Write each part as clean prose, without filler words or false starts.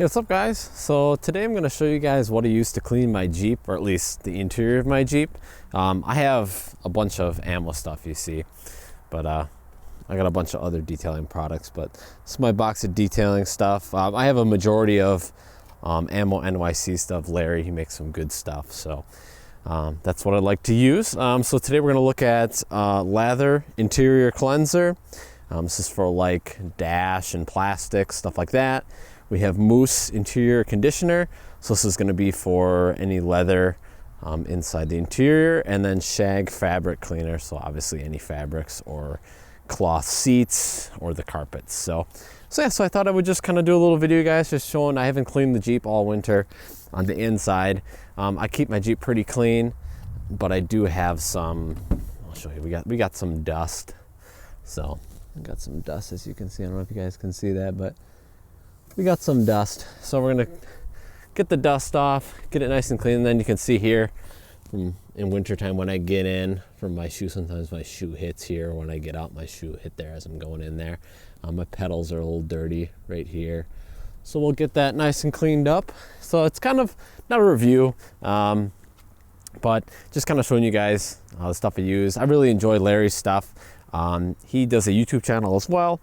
Hey, what's up guys? So today I'm going to show you guys what I use to clean my Jeep, or at least the interior of my Jeep. I have a bunch of ammo stuff you see, but I got a bunch of other detailing products, but this is my box of detailing stuff. I have a majority of Ammo NYC stuff. Larry, he makes some good stuff, so that's what I like to use. So today we're going to look at Lather Interior Cleanser. This is for like dash and plastic, stuff like that. We have Mousse Interior Conditioner. So this is going to be for any leather inside the interior. And then Shag Fabric Cleaner. So obviously any fabrics or cloth seats or the carpets. So I thought I would just kind of do a little video, guys, just showing I haven't cleaned the Jeep all winter on the inside. I keep my Jeep pretty clean, but I do have some, I'll show you, we got some dust. So I got some dust, as you can see. I don't know if you guys can see that, but we got some dust. So we're gonna get the dust off, get it nice and clean. And then you can see here in wintertime when I get in from my shoe, sometimes my shoe hits here. When I get out, my shoe hit there as I'm going in there. My pedals are a little dirty right here. So we'll get that nice and cleaned up. So it's kind of not a review, but just kind of showing you guys the stuff I use. I really enjoy Larry's stuff. He does a YouTube channel as well.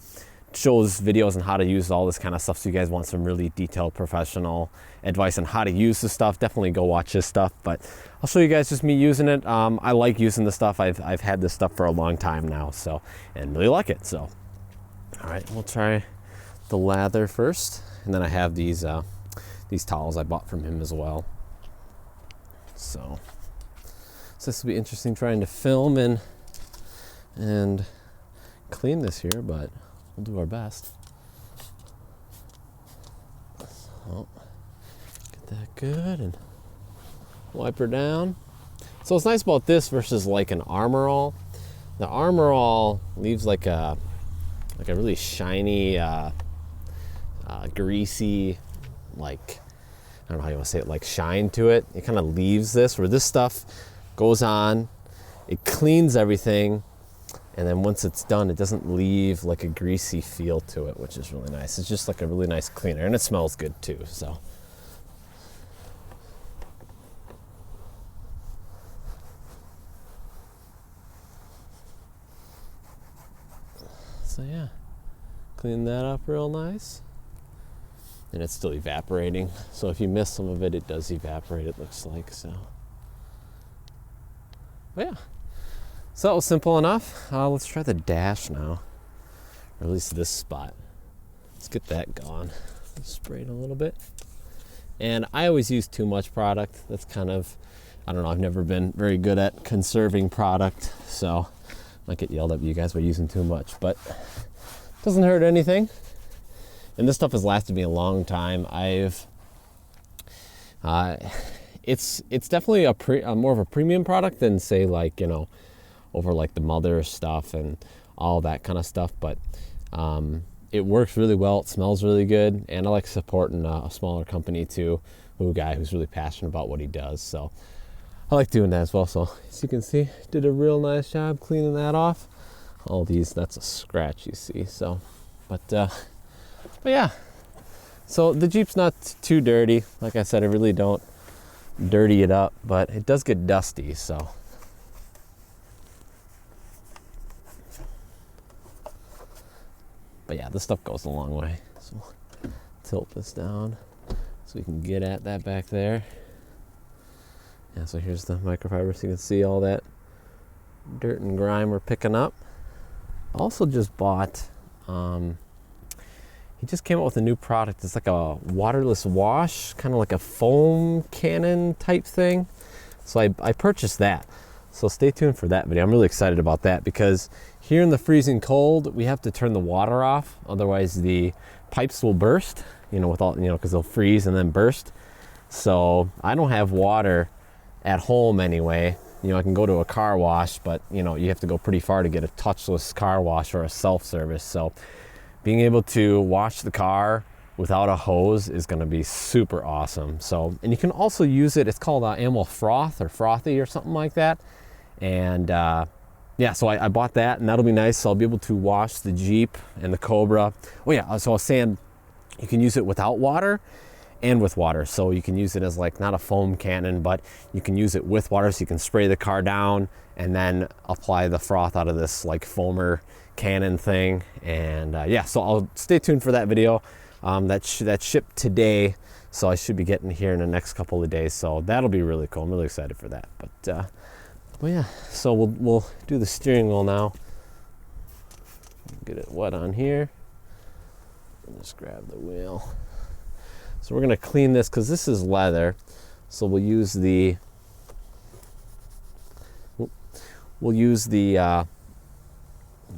Shows videos on how to use all this kind of stuff. So you guys want some really detailed professional advice on how to use the stuff, definitely go watch his stuff. But I'll show you guys just me using it. I like using the stuff. I've had this stuff for a long time now, so, and really like it. So all right, we'll try the lather first, and then I have these towels I bought from him as well. So this will be interesting trying to film and clean this here, but we'll do our best. So get that good and wipe her down. So what's nice about this versus like an Armor All, the Armor All leaves like a really shiny, greasy, like, I don't know how you want to say it, like shine to it. It kind of leaves this, where this stuff goes on, it cleans everything, and then once it's done, it doesn't leave like a greasy feel to it, which is really nice. It's just like a really nice cleaner, and it smells good too, so. So yeah, clean that up real nice. And it's still evaporating, so if you miss some of it, it does evaporate, it looks like, so. But yeah. So that was simple enough. Let's try the dash now, or at least this spot. Let's get that going. Spray it a little bit. And I always use too much product. That's kind of, I don't know, I've never been very good at conserving product, so I might get yelled at you guys by using too much, but it doesn't hurt anything. And this stuff has lasted me a long time. It's definitely a more of a premium product than, say, like, you know, over like the Mother stuff and all that kind of stuff, but it works really well. It smells really good, and I like supporting a smaller company too, a guy who's really passionate about what he does, so I like doing that as well. So as you can see, did a real nice job cleaning that off. All these, that's a scratch you see, so, but yeah, so the Jeep's not too dirty. Like I said, I really don't dirty it up, but it does get dusty, so. But yeah, this stuff goes a long way. So tilt this down so we can get at that back there. Yeah, so here's the microfiber, so you can see all that dirt and grime we're picking up. Also just bought, he just came out with a new product. It's like a waterless wash, kind of like a foam cannon type thing. So I purchased that. So stay tuned for that video. I'm really excited about that, because here in the freezing cold, we have to turn the water off. Otherwise the pipes will burst, you know, with all, you know, because they'll freeze and then burst. So I don't have water at home anyway. You know, I can go to a car wash, but you know, you have to go pretty far to get a touchless car wash or a self-service. So being able to wash the car without a hose is going to be super awesome. So, and you can also use it, it's called Ammo Froth or Frothy or something like that. And yeah, so I bought that, and that'll be nice. So I'll be able to wash the Jeep and the Cobra. Oh yeah, so I was saying, You can use it without water and with water. So you can use it as like not a foam cannon, but you can use it with water, so you can spray the car down and then apply the froth out of this like foamer cannon thing. And yeah, so I'll stay tuned for that video. That shipped today, so I should be getting here in the next couple of days. So that'll be really cool. I'm really excited for that. But yeah, so we'll do the steering wheel now. Get it wet on here. Just grab the wheel. So we're gonna clean this because this is leather. So we'll use the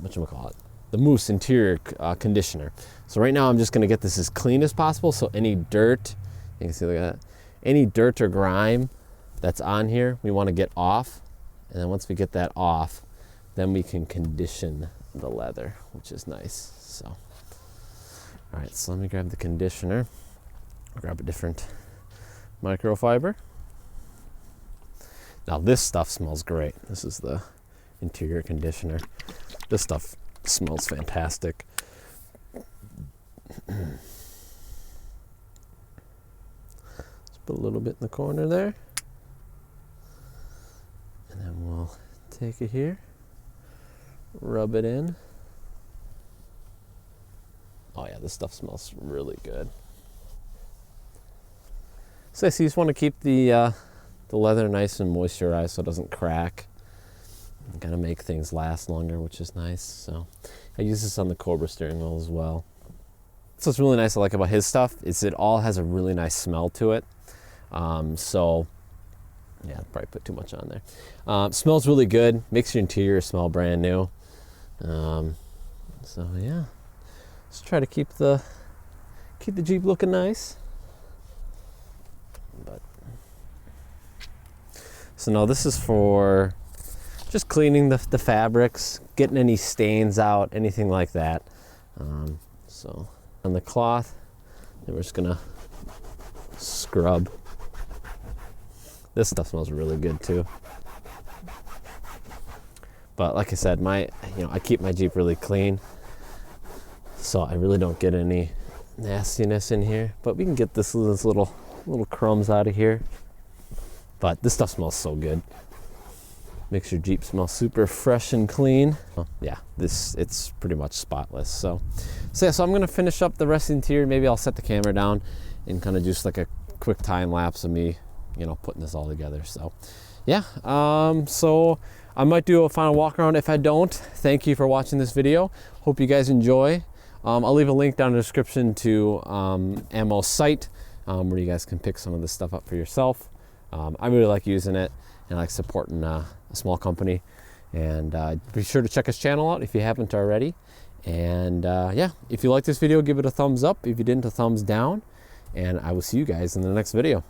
whatchamacallit, the Mousse Interior Conditioner. So right now I'm just gonna get this as clean as possible. So any dirt, you can see, look at that, any dirt or grime that's on here, we want to get off. And then once we get that off, then we can condition the leather, which is nice. So, all right, so let me grab the conditioner. I'll grab a different microfiber. Now this stuff smells great. This is the interior conditioner. This stuff smells fantastic. Let's put a little bit in the corner there. And then we'll take it here, rub it in. Oh yeah, this stuff smells really good. So you just want to keep the leather nice and moisturized so it doesn't crack. I'm gonna make things last longer, which is nice. So I use this on the Cobra steering wheel as well. So what's really nice I like about his stuff is it all has a really nice smell to it. So yeah, probably put too much on there. Smells really good, makes your interior smell brand new. So yeah, just try to keep the Jeep looking nice. But so now this is for just cleaning the fabrics, getting any stains out, anything like that. So on the cloth, then we're just gonna scrub. This stuff smells really good too. But like I said, I keep my Jeep really clean, so I really don't get any nastiness in here. But we can get this little crumbs out of here. But this stuff smells so good. Makes your Jeep smell super fresh and clean. Yeah, it's pretty much spotless. So yeah, so I'm gonna finish up the rest of the interior. Maybe I'll set the camera down and kind of just like a quick time lapse of me, putting this all together. So yeah, so I might do a final walk around. If I don't, thank you for watching this video. Hope you guys enjoy. I'll leave a link down in the description to Ammo's site, where you guys can pick some of this stuff up for yourself. I really like using it, and I like supporting a small company. And be sure to check his channel out if you haven't already. And yeah, if you like this video, give it a thumbs up. If you didn't, a thumbs down. And I will see you guys in the next video.